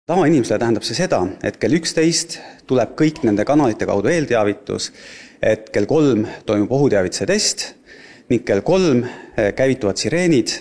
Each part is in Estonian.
Tavainimesele tähendab see seda, et kell 11 tuleb kõik nende kanalite kaudu eelteavitus, et kell 3 toimub ohuteavituse test ning kell 3 käivituvad sireenid,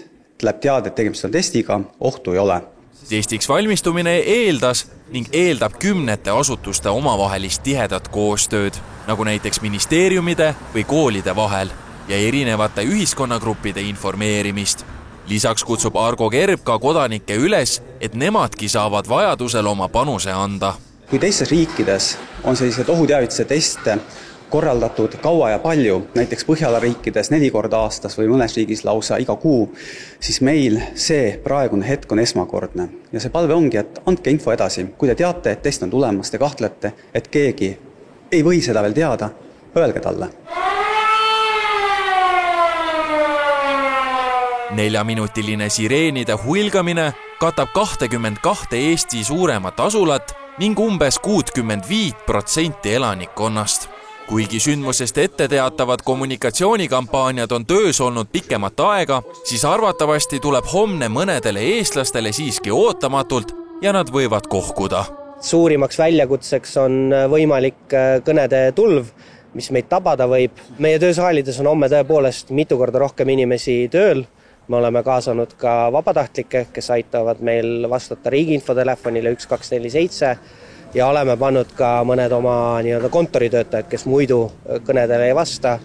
tuleb teada, et tegemist on testiga, ohtu ei ole. Testiks valmistumine eeldas ning eeldab kümnete asutuste omavahelist tihedat koostööd, nagu näiteks ministeeriumide või koolide vahel ja erinevate ühiskonnagruppide informeerimist. Lisaks kutsub Argo Kerb ka kodanikke üles, et nemadki saavad vajadusel oma panuse anda. Kui teistes riikides on sellised ohuteavituse teste korraldatud kaua ja palju, näiteks Põhjala riikides 4 korda aastas või mõnes riigis lausa iga kuu, siis meil see praegune hetk on esmakordne. Ja see palve ongi, et andke info edasi. Kui te teate, et test on tulemas, te kahtlete, et keegi ei või seda veel teada, öelge talle. 4-minutiline sireenide huilgamine katab 22 Eesti suuremat asulat ning umbes 65% elanikkonnast. Kuigi sündmusest ette teatavad kommunikatsioonikampaaniad on töös olnud pikemat aega, siis arvatavasti tuleb homne mõnedele eestlastele siiski ootamatult ja nad võivad kohkuda. Suurimaks väljakutseks on võimalik kõnede tulv, mis meid tabada võib. Meie töösaalides on homme tõepoolest mitu korda rohkem inimesi tööl. Me oleme kaasanud ka vabatahtlikke, kes aitavad meil vastata riigiinfotelefonile 1247 ja oleme pannud ka mõned oma kontoritöötajad, kes muidu kõnedele ei vasta,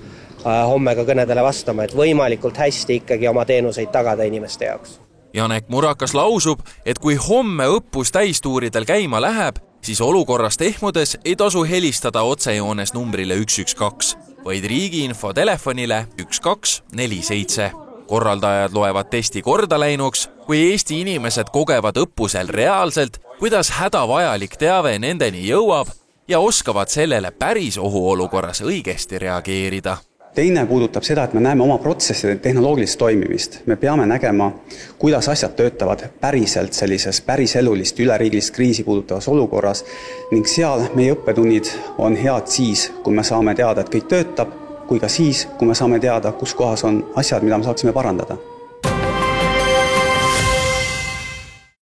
homme ka kõnedele vastama, et võimalikult hästi ikkagi oma teenuseid tagada inimeste jaoks. Janek Murakas lausub, et kui homme õppus täistuuridel käima läheb, siis olukorrast ehmudes ei tasu helistada otsejoones numbrile 112, vaid riigiinfo telefonile 1247. Korraldajad loevad testi korda läinuks, kui Eesti inimesed kogevad õppusel reaalselt, kuidas hädavajalik teave nendeni jõuab ja oskavad sellele päris ohuolukorras õigesti reageerida. Teine puudutab seda, et me näeme oma protsesside tehnoloogilist toimimist. Me peame nägema, kuidas asjad töötavad päriselt sellises päriselulist üleriigilist kriisi puudutavas olukorras ning seal meie õppetunnid on head siis, kui me saame teada, et kõik töötab, kui ka siis, kui me saame teada, kus kohas on asjad, mida me saaksime parandada.